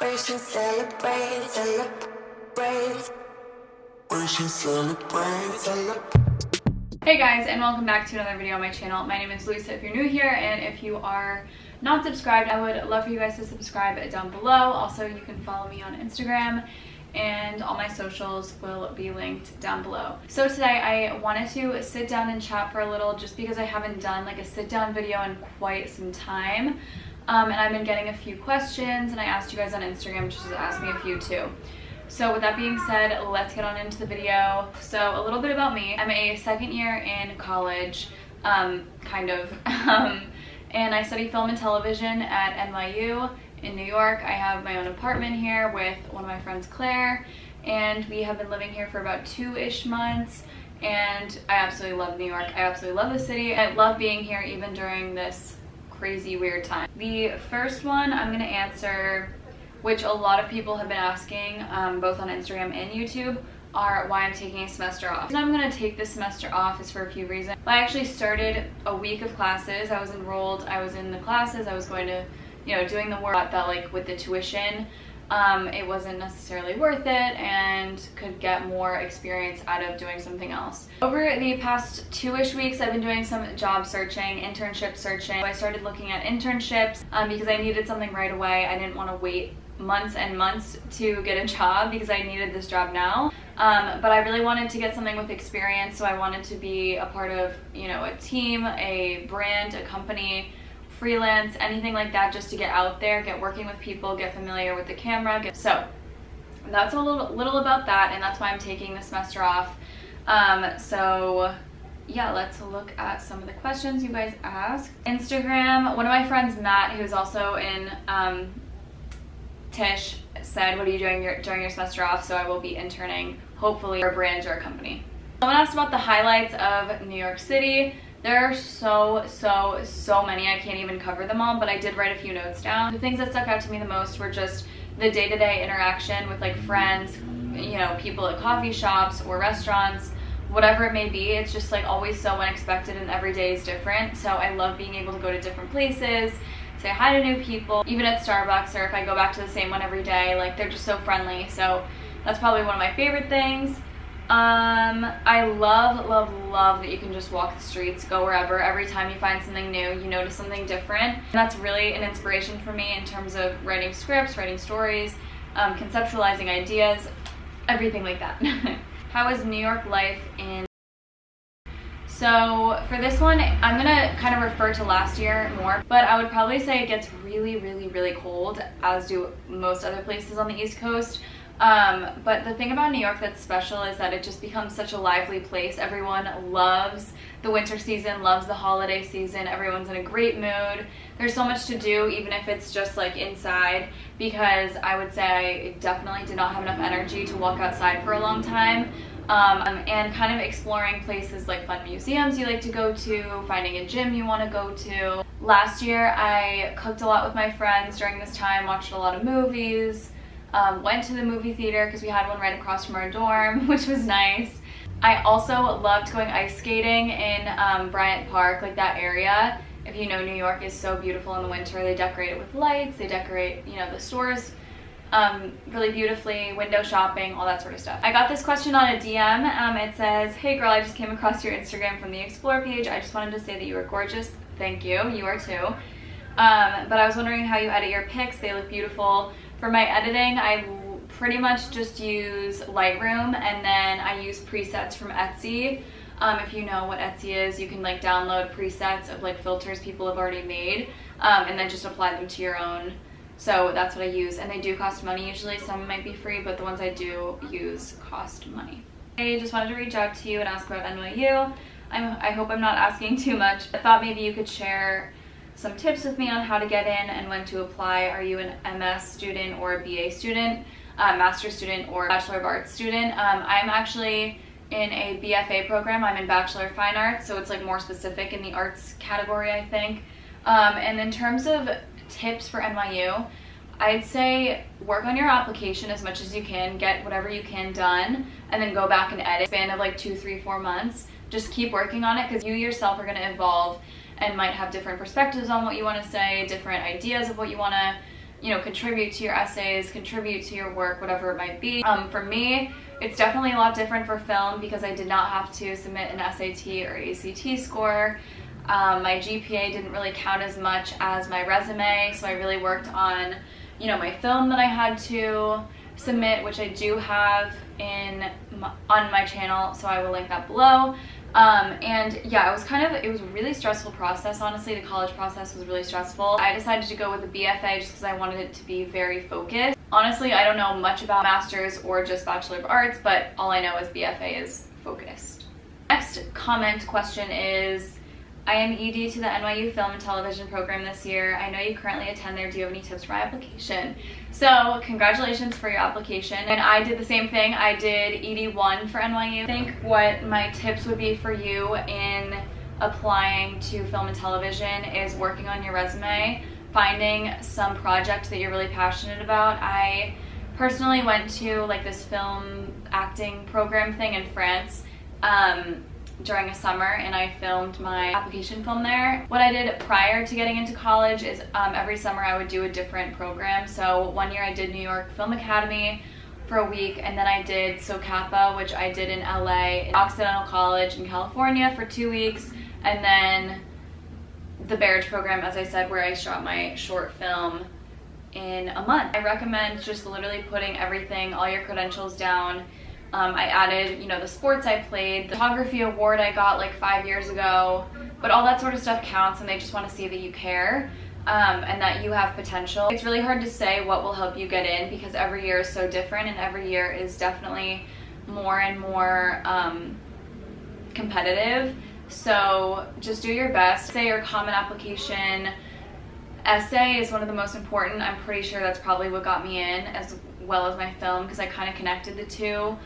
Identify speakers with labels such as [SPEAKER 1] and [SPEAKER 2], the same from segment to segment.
[SPEAKER 1] Celebrate, celebrate. We should celebrate, celebrate.
[SPEAKER 2] Hey guys, and welcome back to another video on my channel. My name is Louisa if you're new here, and if you are not subscribed, I would love for you guys to subscribe down below. Also, you can follow me on Instagram, and all my socials will be linked down below. So today I wanted to sit down and chat for a little, just because I haven't done like a sit down video in quite some time. And I've been getting a few questions, and I asked you guys on Instagram just to ask me a few too. So with that being said, let's get on into the video. So a little bit about me. I'm a second year in college, kind of, and I study film and television at NYU in New York. I have my own apartment here with one of my friends, Claire, and we have been living here for about 2-ish months, and I absolutely love New York. I absolutely love the city. I love being here even during this crazy weird time. The first one I'm gonna answer, which a lot of people have been asking, both on Instagram and YouTube, are why I'm taking a semester off. The reason I'm gonna take this semester off is for a few reasons. I actually started a week of classes. I was enrolled, I was in the classes, I was going to, doing the work. I thought that like with the tuition, it wasn't necessarily worth it and could get more experience out of doing something else. Over the past 2-ish weeks, I've been doing some job searching, internship searching. I started looking at internships because I needed something right away. I didn't want to wait months and months to get a job because I needed this job now. But I really wanted to get something with experience, so I wanted to be a part of, a team, a brand, a company, freelance, anything like that, just to get out there, get working with people, get familiar with the camera. So that's a little about that, and that's why I'm taking the semester off. So yeah, let's look at some of the questions you guys asked. Instagram, one of my friends, Matt, who's also in Tish, said, what are you doing during your semester off? So I will be interning, hopefully, for a brand or a company. Someone asked about the highlights of New York City. There are so many. I can't even cover them all, but I did write a few notes down. The things that stuck out to me the most were just the day-to-day interaction with like friends, people at coffee shops or restaurants, whatever it may be. It's just like always so unexpected, and every day is different. So I love being able to go to different places, say hi to new people, even at Starbucks, or if I go back to the same one every day, like they're just so friendly. So that's probably one of my favorite things. I love that you can just walk the streets, go wherever. Every time you find something new, you notice something different. And that's really an inspiration for me in terms of writing scripts, writing stories, conceptualizing ideas, everything like that. How is New York life in... So for this one, I'm gonna kind of refer to last year more, but I would probably say it gets really cold, as do most other places on the East Coast. But the thing about New York that's special is that it just becomes such a lively place. Everyone loves the winter season, loves the holiday season. Everyone's in a great mood. There's so much to do, even if it's just like inside, because I would say I definitely did not have enough energy to walk outside for a long time. And kind of exploring places like fun museums you like to go to, finding a gym you want to go to. Last year I cooked a lot with my friends during this time, watched a lot of movies, went to the movie theater because we had one right across from our dorm, which was nice. I also loved going ice skating in Bryant Park, like that area. If you know, New York is so beautiful in the winter. They decorate it with lights, they decorate, the stores really beautifully, window shopping, all that sort of stuff. I got this question on a DM. It says, hey girl, I just came across your Instagram from the Explore page. I just wanted to say that you are gorgeous. Thank you, you are too. But I was wondering how you edit your pics. They look beautiful. For my editing, I pretty much just use Lightroom, and then I use presets from Etsy. If you know what Etsy is, you can like download presets of like filters people have already made, and then just apply them to your own. So that's what I use, and they do cost money usually. Some might be free, but the ones I do use cost money. I just wanted to reach out to you and ask about NYU. I hope I'm not asking too much. I thought maybe you could share some tips with me on how to get in and when to apply. Are you an MS student or a BA student, master's student or Bachelor of Arts student? I'm actually in a BFA program. I'm in Bachelor of Fine Arts, so it's like more specific in the arts category, I think. And in terms of tips for NYU, I'd say work on your application as much as you can, get whatever you can done, and then go back and edit. Span of like 2, 3, 4 months. Just keep working on it, because you yourself are going to evolve and might have different perspectives on what you want to say, different ideas of what you want to you know, contribute to your essays, contribute to your work, whatever it might be. For me, it's definitely a lot different for film because I did not have to submit an SAT or ACT score. My GPA didn't really count as much as my resume, so I really worked on, you know, my film that I had to submit, which I do have on my channel, so I will link that below. And yeah, it was a really stressful process, honestly. The college process was really stressful. I decided to go with a BFA just because I wanted it to be very focused. Honestly, I don't know much about master's or just Bachelor of Arts, but all I know is BFA is focused. Next comment question is, I am ED to the NYU Film and Television program this year. I know you currently attend there. Do you have any tips for my application? So congratulations for your application. And I did the same thing. I did ED1 for NYU. I think what my tips would be for you in applying to film and television is working on your resume, finding some project that you're really passionate about. I personally went to like this film acting program thing in France during a summer, and I filmed my application film there. What I did prior to getting into college is every summer I would do a different program. So one year I did New York Film Academy for a week, and then I did SoCapa, which I did in LA, Occidental College in California for 2 weeks, and then the Barrage program, as I said, where I shot my short film in a month. I recommend just literally putting everything, all your credentials down. I added, you know, the sports I played, the photography award I got like 5 years ago, but all that sort of stuff counts, and they just want to see that you care and that you have potential. It's really hard to say what will help you get in because every year is so different, and every year is definitely more and more competitive. So just do your best. Say your common application essay is one of the most important. I'm pretty sure that's probably what got me in, as well as my film, because I kind of connected the two.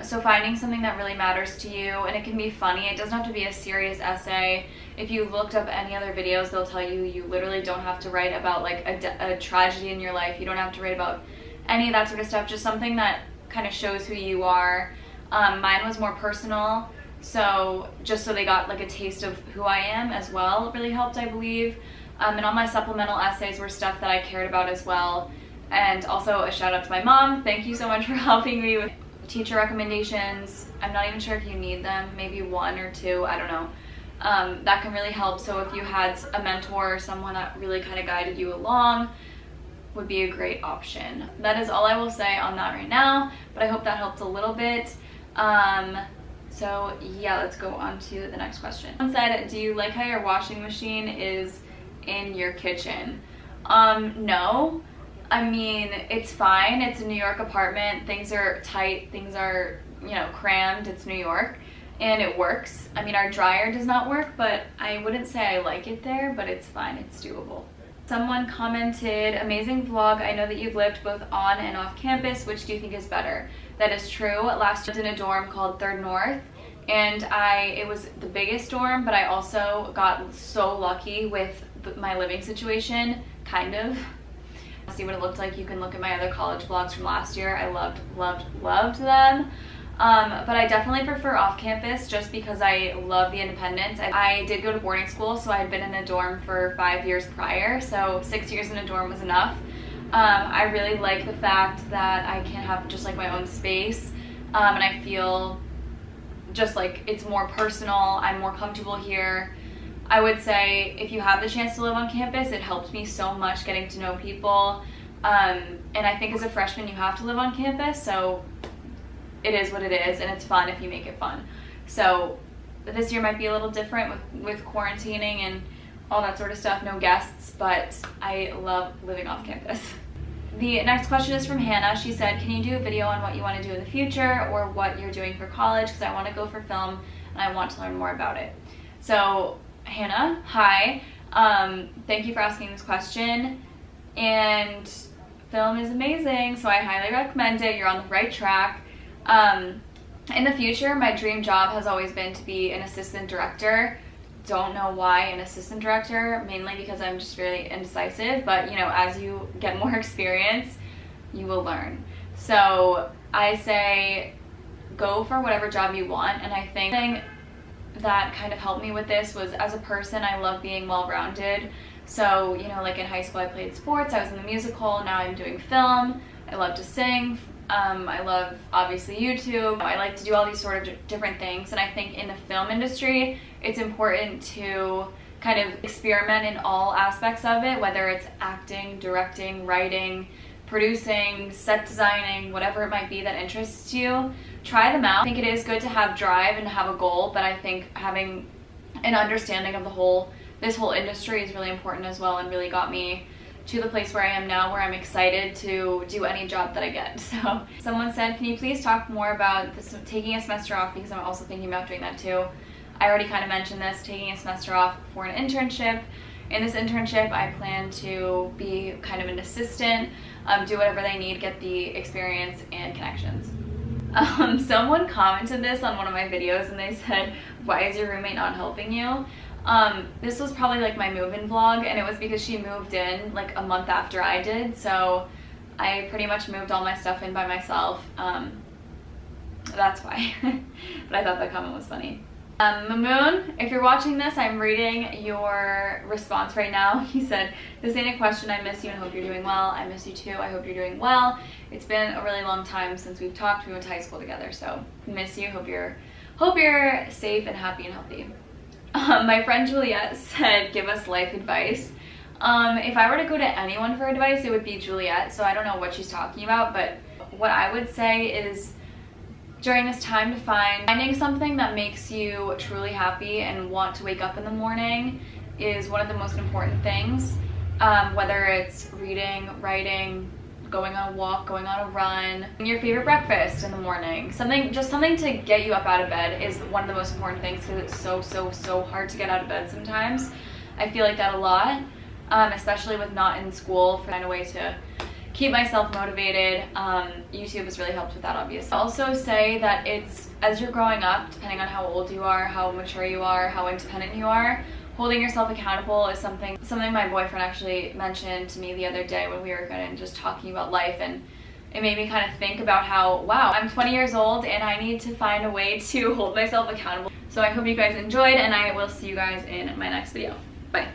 [SPEAKER 2] So finding something that really matters to you, and it can be funny. It doesn't have to be a serious essay. If you looked up any other videos, they'll tell you you literally don't have to write about like a tragedy in your life. You don't have to write about any of that sort of stuff. Just something that kind of shows who you are. Mine was more personal, so just so they got like a taste of who I am as well. It really helped, I believe. And all my supplemental essays were stuff that I cared about as well. And also a shout out to my mom. Thank you so much for helping me with teacher recommendations. I'm not even sure if you need them, maybe 1 or 2, I don't know. That can really help. So if you had a mentor or someone that really kind of guided you along, would be a great option. That is all I will say on that right now, but I hope that helped a little bit. So yeah, let's go on to the next question. Someone said, do you like how your washing machine is in your kitchen? No. I mean, it's fine. It's a New York apartment. Things are tight. Things are, you know, crammed. It's New York, and it works. I mean, our dryer does not work, but I wouldn't say I like it there, but it's fine. It's doable. Someone commented, amazing vlog. I know that you've lived both on and off campus. Which do you think is better? That is true. Last year I lived in a dorm called 3rd North, and it was the biggest dorm, but I also got so lucky with my living situation, kind of. See what it looked like. You can look at my other college vlogs from last year. I loved them. But I definitely prefer off campus just because I love the independence. I did go to boarding school, so I had been in a dorm for 5 years prior, so 6 years in a dorm was enough. I really like the fact that I can have just like my own space, and I feel just like it's more personal. I'm more comfortable here. I would say if you have the chance to live on campus, it helps me so much getting to know people. And I think as a freshman, you have to live on campus, so it is what it is, and it's fun if you make it fun. So this year might be a little different with quarantining and all that sort of stuff, no guests, but I love living off campus. The next question is from Hannah. She said, can you do a video on what you want to do in the future or what you're doing for college? Because I want to go for film and I want to learn more about it. So Hannah, hi. Thank you for asking this question. And film is amazing, so I highly recommend it. You're on the right track. In the future, my dream job has always been to be an assistant director. Don't know why an assistant director, mainly because I'm just really indecisive, but you know, as you get more experience, you will learn. So I say go for whatever job you want, and I think that kind of helped me with this was, as a person, I love being well-rounded. So, you know, like in high school I played sports, I was in the musical, now I'm doing film, I love to sing, I love obviously YouTube, I like to do all these sort of different things, and I think in the film industry it's important to kind of experiment in all aspects of it, whether it's acting, directing, writing, producing, set designing, whatever it might be that interests you. Try them out. I think it is good to have drive and have a goal, but I think having an understanding of this whole industry is really important as well, and really got me to the place where I am now, where I'm excited to do any job that I get. So someone said, can you please talk more about this, taking a semester off, because I'm also thinking about doing that too. I already kind of mentioned this, taking a semester off for an internship. In this internship, I plan to be kind of an assistant, do whatever they need, get the experience and connections. Someone commented this on one of my videos and they said, why is your roommate not helping you? This was probably like my move-in vlog, and it was because she moved in like a month after I did, so I pretty much moved all my stuff in by myself. That's why. But I thought that comment was funny. Mamoon, if you're watching this, I'm reading your response right now. He said, this ain't a question, I miss you and hope you're doing well. I miss you too, I hope you're doing well. It's been a really long time since we've talked. We went to high school together, so miss you. Hope you're safe and happy and healthy. My friend Juliet said, give us life advice. If I were to go to anyone for advice, it would be Juliet, so I don't know what she's talking about, but what I would say is, during this time, to finding something that makes you truly happy and want to wake up in the morning is one of the most important things. Whether it's reading, writing, going on a walk, going on a run, your favorite breakfast in the morning, something to get you up out of bed is one of the most important things, because it's so hard to get out of bed sometimes. I feel like that a lot, especially with not in school, find a way to keep myself motivated. YouTube has really helped with that, obviously. I also say that it's, as you're growing up, depending on how old you are, how mature you are, how independent you are, holding yourself accountable is something my boyfriend actually mentioned to me the other day when we were kind of just talking about life, and it made me kind of think about how, wow, I'm 20 years old and I need to find a way to hold myself accountable. So I hope you guys enjoyed, and I will see you guys in my next video. Bye.